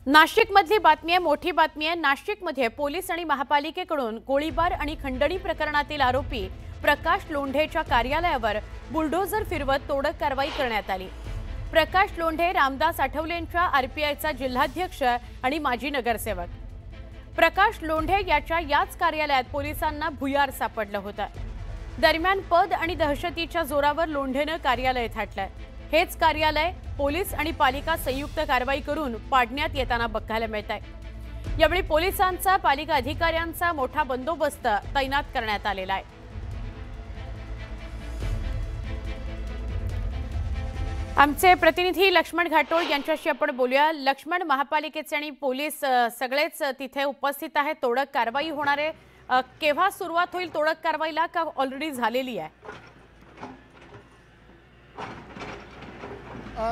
नाशिकमधली बातमी आहे, मोठी बातमी आहे। नाशिकमध्ये पोलीस आणि महापालिकेकडून गोळीबार आणि खंडणी प्रकरणातील आरोपी प्रकाश लोंढेच्या कार्यालयावर बुलडोझर फिरवत तोडक कारवाई करण्यात आली। प्रकाश लोंढे रामदास आठवलेंच्या आरपीआयचा जिल्हाध्यक्ष आणि माजी नगरसेवक। प्रकाश लोंढे याच्या याच कार्यालयात पोलिसांना भुयार सापडलं होतं। दरम्यान पद आणि दहशतीच्या जोरावर लोंढेनं कार्यालय थाटलंय। हेच कार्यालय पोलीस आणि पालिका संयुक्त कारवाई करून पाडण्यात येताना बघायला मिळतंय। यावेळी पोलिसांचा पालिका अधिकाऱ्यांचा मोठा बंदोबस्त तैनात करण्यात आलेला आहे। आमचे प्रतिनिधी लक्ष्मण घाटोळ यांच्याशी आपण बोलूया। लक्ष्मण, महापालिकेचे आणि पोलीस सगळेच तिथे उपस्थित आहेत, तोडक कारवाई होणार आहे। केव्हा सुरुवात होईल तोडक कारवाईला, का ऑलरेडी झालेली आहे?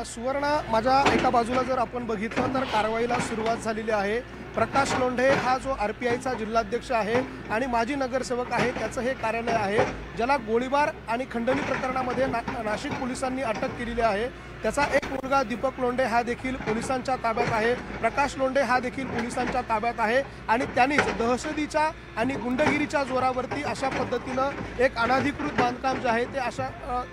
सुवर्ण, माझ्या एका बाजूला जर आपण बघितलं तर कारवाईला सुरुवात झालेली आहे। प्रकाश लोंढे हा जो आरपीआयचा जिल्हाध्यक्ष आहे आणि माजी नगरसेवक आहे, त्याचं हे कार्यालय आहे, ज्याला गोळीबार आणि खंडणी प्रकरणामध्ये नाशिक पोलिसांनी अटक केलेली आहे। त्याचा एक मुलगा दीपक लोंढे हा देखील पोलिसांच्या ताब्यात आहे। प्रकाश लोंढे हा देखील पोलिसांच्या ताब्यात आहे आणि त्यांनीच दहशतीच्या आणि गुंडगिरीच्या जोरावरती अशा पद्धतीनं एक अनधिकृत बांधकाम जे आहे ते अशा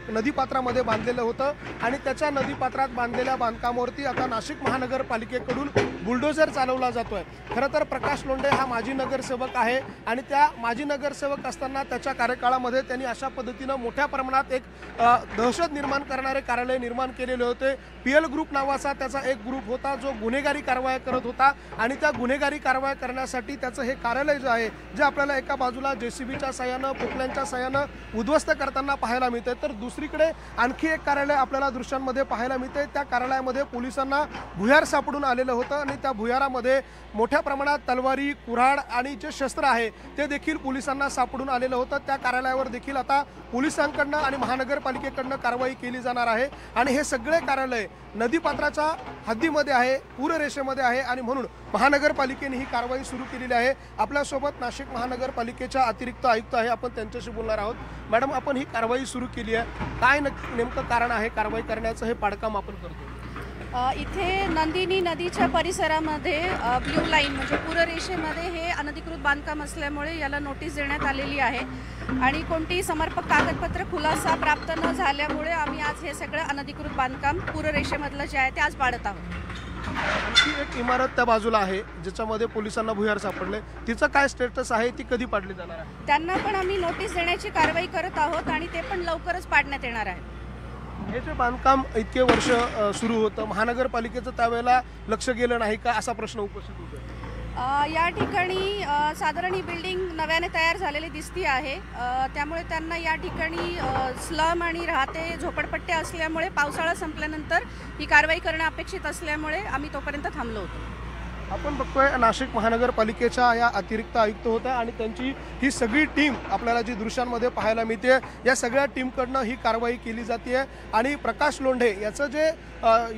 नदीपात्रामध्ये बांधलेलं होतं आणि त्याच्या नदीपात्रात बांधलेल्या बांधकामावरती आता नाशिक महानगरपालिकेकडून बुलडोझर चालवला जातोय। खरं तर प्रकाश लोंढे हा माजी नगरसेवक आहे आणि त्या माजी नगरसेवक असताना त्याच्या कार्यकाळामध्ये त्यांनी अशा पद्धतीनं मोठ्या प्रमाणात एक दहशत निर्माण करणारे कार्यालय निर्माण केलेले होते। पीएल ग्रुप नावाचा त्याचा एक ग्रुप होता जो गुन्हेगारी कारवाया करत होता आणि त्या गुन्हेगारी कारवाया करण्यासाठी त्याचं हे कार्यालय जे आहे, जे आपल्याला एका बाजूला जेसीबीच्या साहाय्यानं पोकल्यांच्या साहाय्यानं उद्ध्वस्त करताना पाहायला मिळते, तर दुसरीकडे आणखी एक कार्यालय आपल्याला दृश्यांमध्ये पाहायला मिळते। त्या कार्यालयामध्ये पोलिसांना भुयार सापडून आलेलं होतं आणि त्या भुयारामध्ये मोठ्या प्रमाणात तलवारी, कुऱ्हाड आणि जे शस्त्र आहे ते देखील पोलिसांना सापडून आलेलं होतं। त्या कार्यालयावर देखील आता पोलिसांकडनं आणि महानगरपालिकेकडनं कारवाई केली जाणार आहे आणि हे सगळे कार्यालय नदीपात्राच्या हद्दीमध्ये आहे, पूररेषेमध्ये आहे आणि म्हणून महानगरपालिकेने ही कारवाई सुरू केलेली आहे। आपल्यासोबत नाशिक महानगरपालिकेच्या अतिरिक्त आयुक्त आहे, आपण त्यांच्याशी बोलणार आहोत। मॅडम, आपण ही कारवाई सुरू केली आहे, काय नेमकं कारण आहे कारवाई करण्याचं? हे पाडकाम आपण करतो इथे नंदिनी नदीच्या परिसरामध्ये ब्ल्यू लाईन म्हणजे पूररेषेमध्ये हे अनधिकृत बांधकाम असल्यामुळे याला नोटीस देण्यात आलेली आहे आणि कोणतीही समर्पक कागदपत्र खुलासा प्राप्त न झाल्यामुळे आम्ही आज हे सगळं अनधिकृत बांधकाम पूररेषेमधलं जे आहे ते आज पाडत आहोत। आणखी एक इमारत त्या बाजूला आहे ज्याच्यामध्ये पोलिसांना भुयार सापडले, तिचं काय स्टेटस आहे, ती कधी पाडली जाणार आहे? त्यांना पण आम्ही नोटीस देण्याची कारवाई करत आहोत आणि ते पण लवकरच पाडण्यात येणार आहे। हे जे बांधकाम इतके वर्ष सुरू होतं, महानगरपालिकेचं त्यावेळेला लक्ष गेलं नाही का, असा प्रश्न उपस्थित होतो। या ठिकाणी साधारण ही बिल्डिंग नव्याने तयार झालेली दिसती आहे, त्यामुळे त्यांना या ठिकाणी स्लम आणि राहते झोपडपट्ट्या असल्यामुळे पावसाळा संपल्यानंतर ही कारवाई करणं अपेक्षित असल्यामुळे आम्ही तोपर्यंत थांबलो होतो। आपण बघतोय नाशिक महानगरपालिकेच्या या अतिरिक्त आयुक्त होत्या आणि त्यांची ही सगळी टीम आपल्याला जी दृश्यांमध्ये पाहायला मिळते, या सगळ्या टीमकडनं ही कारवाई केली जाते आणि प्रकाश लोंढे याचं जे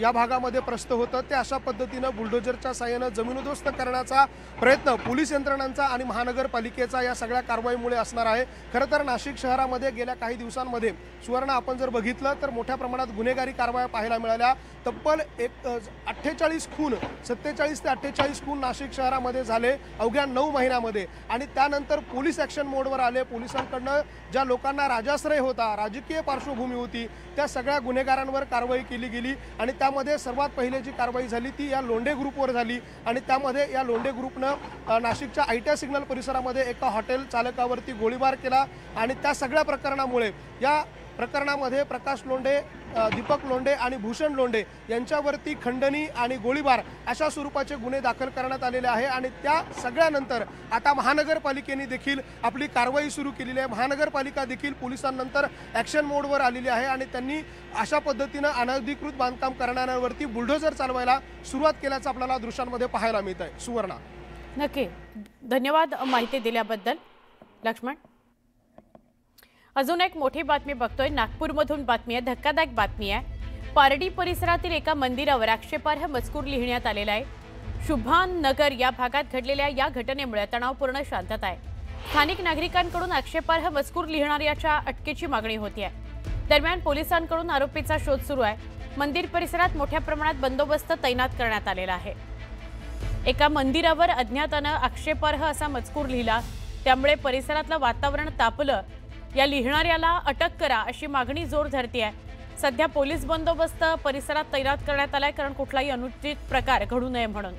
या भागामध्ये प्रस्त होतं ते अशा पद्धतीनं बुलडोझरच्या साहाय्यानं जमीन उद्ध्वस्त करण्याचा प्रयत्न पोलीस यंत्रणांचा आणि महानगरपालिकेचा या सगळ्या कारवाईमुळे असणार आहे। खरं तर नाशिक शहरामध्ये गेल्या काही दिवसांमध्ये सुवर्ण आपण जर बघितलं तर मोठ्या प्रमाणात गुन्हेगारी कारवाया पाहायला मिळाल्या। तब्बल 47 खून, 47 ते 48 खून नाशिक शहरामध्ये झाले अवघ्या 9 महिन्यामध्ये आणि त्यानंतर पोलीस ॲक्शन मोडवर आले। पोलिसांकडनं ज्या लोकांना राजाश्रय होता, राजकीय पार्श्वभूमी होती, त्या सगळ्या गुन्हेगारांवर कारवाई केली गेली आणि त्यामध्ये सर्वात पहिले जी कारवाई झाली ती या लोंढे ग्रुपवर झाली आणि त्यामध्ये या लोंढे ग्रुपनं नाशिकच्या आयटीआय सिग्नल परिसरामध्ये एका हॉटेल चालकावरती गोळीबार केला आणि त्या सगळ्या प्रकरणामुळे या प्रकरणामध्ये प्रकाश लोंढे, दीपक लोंढे आणि भूषण लोंढे यांच्यावरती खंडणी आणि गोळीबार अशा स्वरूपाचे गुन्हे दाखल करण्यात आलेले आहे आणि त्या सगळ्यानंतर आता महानगरपालिकेने देखील आपली कारवाई सुरू केलेली आहे। महानगरपालिका देखील पोलिसांनंतर ॲक्शन मोडवर आलेली आहे आणि त्यांनी अशा पद्धतीनं अनधिकृत बांधकाम करणाऱ्यांवरती बुलडोझर चालवायला सुरुवात केल्याचं आपल्याला दृश्यांमध्ये पाहायला मिळत आहे। सुवर्णा, नक्की धन्यवाद माहिती दिल्याबद्दल लक्ष्मण। अजून एक मोठी बातमी बघतोय, नागपूरमधून बातमी आहे, धक्कादायक बातमी आहे। पारडी परिसरातील एका मंदिरावर आक्षेपार्ह मजकूर लिहिण्यात आलेला आहे। शुभान नगर या भागात घडलेल्या या घटनेमुळे तणावपूर्ण शांतता आहे। स्थानिक नागरिकांकडून आक्षेपार्ह मजकूर लिहिणाऱ्याच्या अटकेची मागणी होती आहे। दरम्यान पोलिसांकडून आरोपीचा शोध सुरू आहे। मंदिर परिसरात मोठ्या प्रमाणात बंदोबस्त तैनात करण्यात आलेला आहे। एका मंदिरावर अज्ञातानं आक्षेपार्ह असा मजकूर लिहिला, त्यामुळे परिसरातलं वातावरण तापलं। या लिहिणाऱ्याला अटक करा अशी मागणी जोर धरतेय। सध्या पोलीस बंदोबस्त परिसरात तैनात करण्यात आलाय, कारण कुठलाही अनुचित प्रकार घडू नये म्हणून।